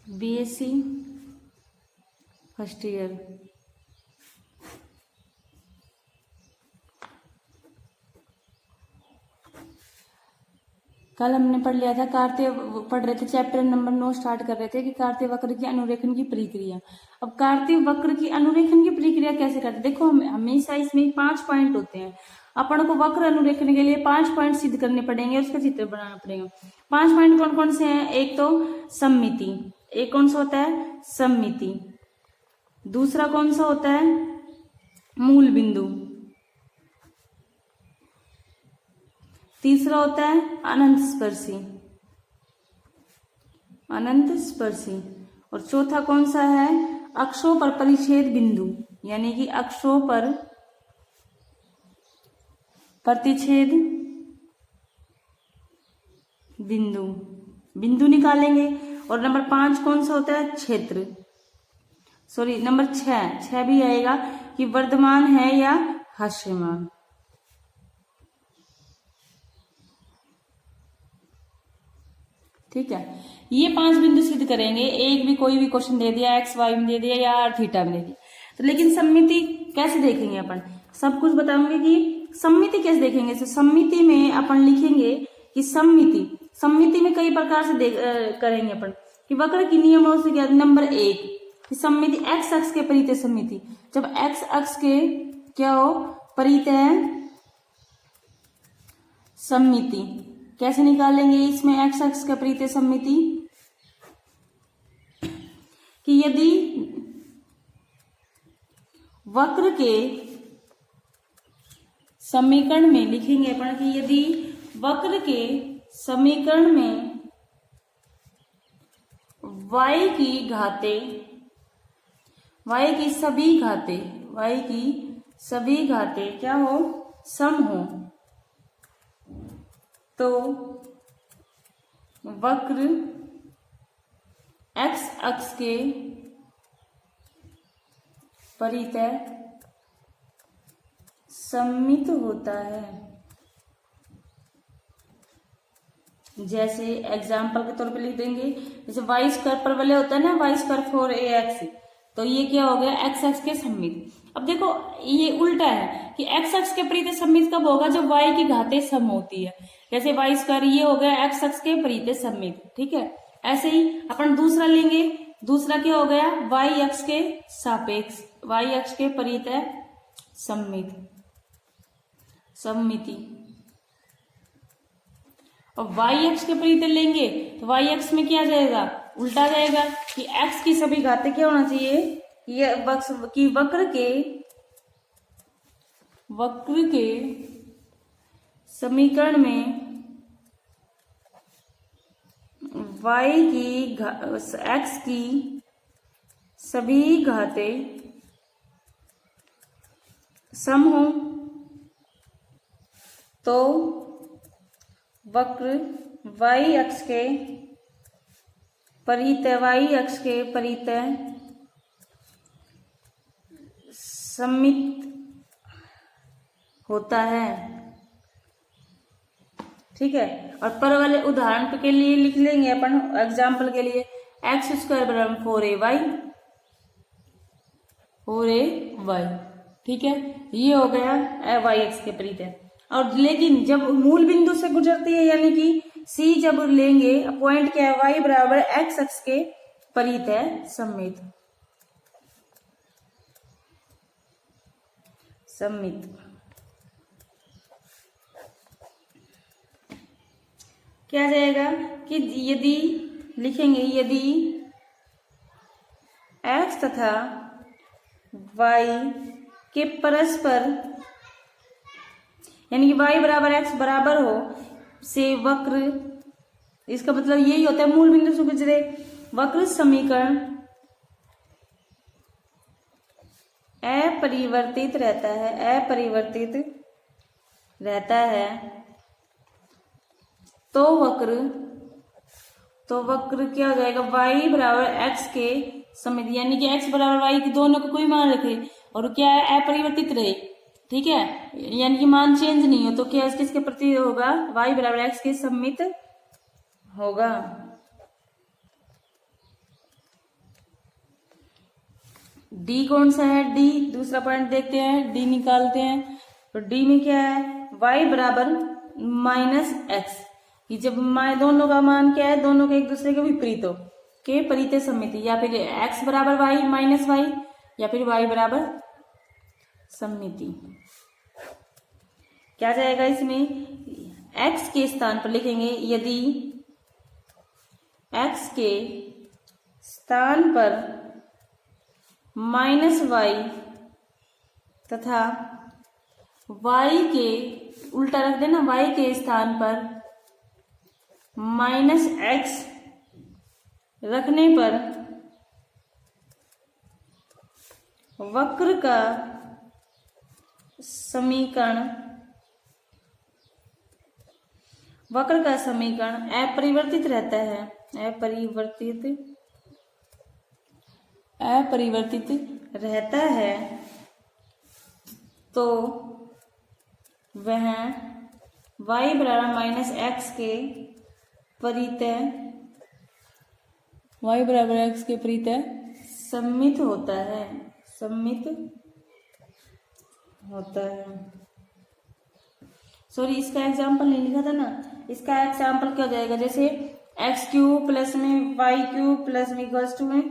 BSc first year. कल हमने पढ़ लिया था कार्तीय, पढ़ रहे थे चैप्टर नंबर 9 स्टार्ट कर रहे थे कि कार्तीय वक्र की अनुरेखण की प्रक्रिया। अब कार्तीय वक्र की अनुरेखण की प्रक्रिया कैसे करते हैं? देखो हमेशा इसमें 5 पॉइंट होते हैं। अपन को वक्र अनुरेखण के लिए 5 पॉइंट सिद्ध करने पड़ेंगे और उसका चित्र बनाना पड़ेगा। 5 पॉइंट कौन कौन से हैं? एक तो सममिति, एक कौन सा होता है? सममिति। दूसरा कौन सा होता है? मूल बिंदु। तीसरा होता है अनंत स्पर्शी, अनंत स्पर्शी। और चौथा कौन सा है? अक्षों पर परिच्छेद बिंदु, यानी कि अक्षों पर प्रतिच्छेद बिंदु, बिंदु निकालेंगे। और नंबर 5 कौन सा होता है? क्षेत्र। सॉरी नंबर 6 भी आएगा कि वर्धमान है या ह्रासमान। ठीक है, ये 5 बिंदु सिद्ध करेंगे। एक भी कोई भी क्वेश्चन दे दिया, एक्स वाई में दे दिया या आर थीटा में दे दिया तो, लेकिन सममिति कैसे देखेंगे अपन? सब कुछ बताऊंगे कि सममिति कैसे देखेंगे। तो सममिति में अपन लिखेंगे कि सममिति में कई प्रकार से करेंगे अपन कि वक्र की नियमों से क्या। नंबर 1 कि सममिति एक्स अक्ष के परितः सममिति। जब एक्स अक्ष के क्या हो? परितः सममिति। कैसे निकालेंगे इसमें एक्स अक्ष के परितः सममिति? कि यदि वक्र के समीकरण में लिखेंगे अपन कि यदि वक्र के समीकरण में y की घातें, y की सभी घातें क्या हो? सम हो, तो वक्र x अक्ष के परितः सममित होता है। जैसे एग्जाम्पल के तौर पे लिख देंगे, जैसे वाई स्क्वायर पर वाले होता है ना, वाई स्क्वायर 4ax, तो ये क्या हो गया? एक्स अक्ष के सममित। अब देखो ये उल्टा है कि एक्स अक्ष के परितः सममित कब होगा? जब y की घातें सम होती है। जैसे वाई स्क्वायर ये हो गया एक्स अक्ष के परितः सममित। ठीक है, ऐसे ही अपन दूसरा लेंगे। दूसरा क्या हो गया? y अक्ष के सापेक्ष, y अक्ष के परितः सममिति। और y अक्ष के परितः लेंगे तो y अक्ष में क्या जाएगा? उल्टा जाएगा कि x की सभी घातें क्या होना चाहिए? ये वक्र के समीकरण में x की सभी घातें सम हो, तो वक्र y अक्ष के परितः सममित होता है। ठीक है, और पर वाले उदाहरण के लिए लिख लेंगे अपन एग्जाम्पल के लिए एक्स स्क्वायर बराबर 4ay। ठीक है, ये हो गया y अक्ष के परितः। और लेकिन जब मूल बिंदु से गुजरती है, यानी कि C जब लेंगे, पॉइंट क्या है? y बराबर x अक्ष के परितः सममित। क्या जाएगा कि यदि लिखेंगे यदि x तथा y के परस्पर, यानी कि y बराबर x बराबर हो से वक्र, इसका मतलब यही होता है मूल बिंदु से गुजरे वक्र समीकरण अपरिवर्तित रहता है, तो वक्र क्या हो जाएगा? y बराबर x के सममित, यानी कि x बराबर y की दोनों को कोई मान रखे और क्या है? अपरिवर्तित रहे। ठीक है, यानी कि मान चेंज नहीं हो, तो क्या किसके प्रति होगा? y बराबर x के सममित होगा। डी कौन सा है, डी दूसरा पॉइंट देखते हैं, डी निकालते हैं। तो डी में क्या है, y बराबर माइनस एक्स, कि जब दोनों का मान क्या है, दोनों के एक दूसरे के विपरीतों के परितः सममिति, या फिर x बराबर y माइनस वाई, या फिर y बराबर सममिति। क्या जाएगा इसमें, x के स्थान पर लिखेंगे, यदि x के स्थान पर माइनस वाई तथा y के उल्टा रख देना, y के स्थान पर माइनस एक्स रखने पर वक्र का समीकरण अपरिवर्तित रहता है, अपरिवर्तित रहता है। तो वह y बराबर माइनस एक्स के परितः सम्मित होता है, सॉरी इसका एग्जाम्पल नहीं लिखा था ना, इसका एग्जाम्पल क्या हो जाएगा, जैसे एक्स क्यूब प्लस में वाई क्यूब प्लस में इक्वल्स टू में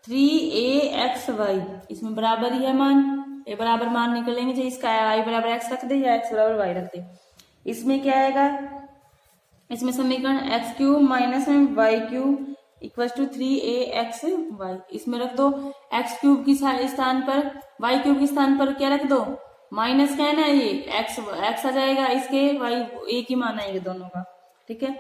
3aXy, इसमें बराबर ही है मान, ये बराबर मान निकलेंगे, जो इसका y बराबर एक्स रख दे या x बराबर वाई रख दे। इसमें क्या आएगा, इसमें समीकरण एक्स क्यूब माइनस में y cube equals to 3aXy, इसमें रख दो एक्स क्यूब की स्थान पर वाई क्यूब के स्थान पर क्या रख दो, माइनस का है ना, ये एक्स आ जाएगा, इसके वाई एक ही मान आएगा दोनों का, ठीक है।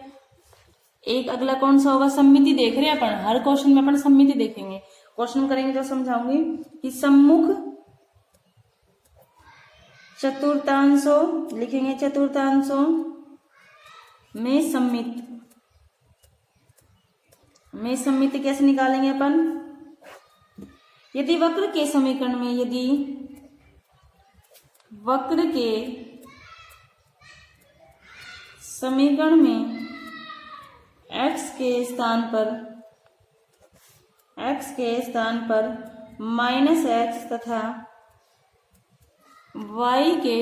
एक अगला कौन सा होगा, सममिति देख रहे हैं अपन, हर क्वेश्चन में अपन सममिति देखेंगे, क्वेश्चन करेंगे तो समझाऊंगी कि सम्मुख चतुर्थांशों लिखेंगे, चतुर्थांशों में सम्मिति कैसे निकालेंगे अपन, यदि वक्र के समीकरण में, यदि वक्र के समीकरण में x के स्थान पर माइनस एक्स तथा y के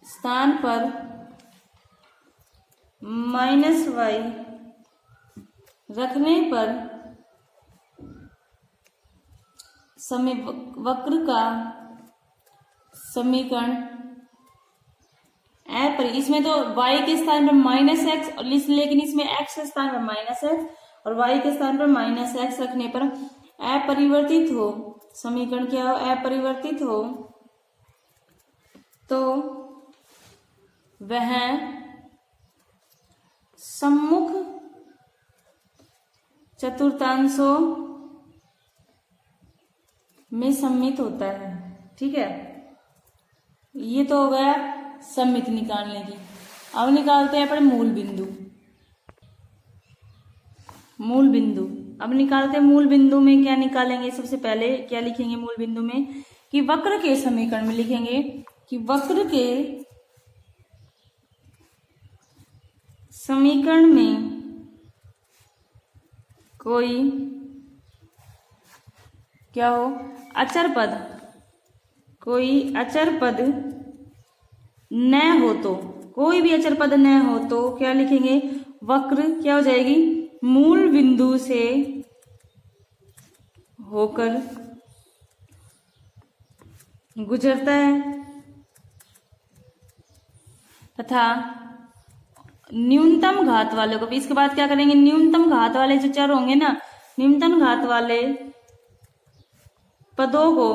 स्थान पर माइनस वाई रखने पर वक्र का समीकरण इसमें तो y के स्थान पर माइनस एक्स, लेकिन इसमें x के स्थान पर माइनस एक्स और y के स्थान पर माइनस एक्स रखने पर अपरिवर्तित हो, समीकरण क्या हो, अपरिवर्तित हो, तो वह सम्मुख चतुर्थांशों में सम्मित होता है, ठीक है। ये तो हो गया सम्मित निकालने की। अब निकालते हैं अपन मूल बिंदु। अब निकालते हैं मूल बिंदु में क्या निकालेंगे, सबसे पहले क्या लिखेंगे मूल बिंदु में, कि वक्र के समीकरण में लिखेंगे कि वक्र के समीकरण में कोई क्या हो, अचर पद, कोई अचर पद न हो, तो कोई भी अचर पद न हो तो क्या लिखेंगे, वक्र क्या हो जाएगी, मूल बिंदु से होकर गुजरता है तथा न्यूनतम घात वाले को, इसके बाद क्या करेंगे, न्यूनतम घात वाले जो चर होंगे ना, न्यूनतम घात वाले पदों को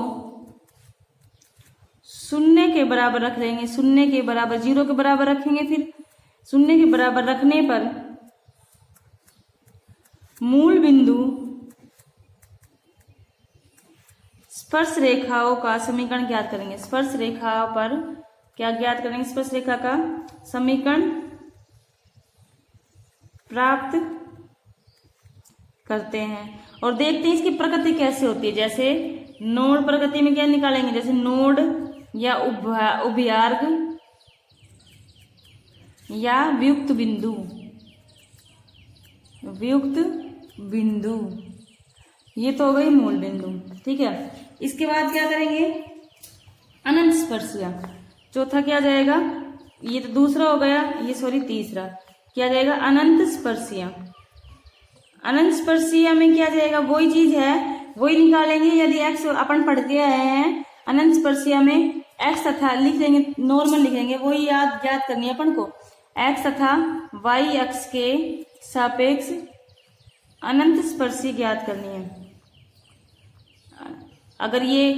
शून्य के बराबर रख देंगे, शून्य के बराबर, जीरो के बराबर रखेंगे, फिर शून्य के बराबर रखने पर मूल बिंदु स्पर्श रेखाओं का समीकरण ज्ञात करेंगे, स्पर्श रेखाओं पर क्या ज्ञात करेंगे, स्पर्श रेखा का समीकरण प्राप्त करते हैं और देखते हैं इसकी प्रकृति कैसे होती है। जैसे नोड प्रकृति में क्या निकालेंगे, जैसे नोड या उभयार्ग या वियुक्त बिंदु, ये तो हो गई मूल बिंदु, ठीक है। इसके बाद क्या करेंगे, अनंत स्पर्शियां। चौथा क्या जाएगा, ये तो दूसरा हो गया, ये सॉरी तीसरा क्या जाएगा, अनंत स्पर्शियां। अनंत स्पर्शिया में क्या जाएगा, वही चीज है वही निकालेंगे। यदि एक्स अपन पढ़ के आए हैं, अनंत स्पर्शिया में एक्स तथा लिख देंगे, नॉर्मल लिखेंगे, वही याद करनी है अपन को। एक्स तथा वाई अक्ष के सापेक्ष अनंत स्पर्शी ज्ञात करनी है। अगर ये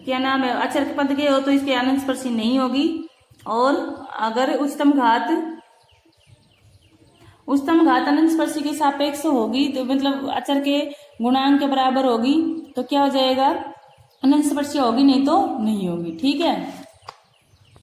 क्या नाम है, अचर के पद के हो तो इसके अनंत स्पर्शी नहीं होगी। और अगर उच्चतम घात अनंत स्पर्शी के सापेक्ष होगी, तो मतलब अचर के गुणांक के बराबर होगी, तो क्या हो जाएगा, अनंत स्पर्शी होगी, नहीं तो नहीं होगी, ठीक है।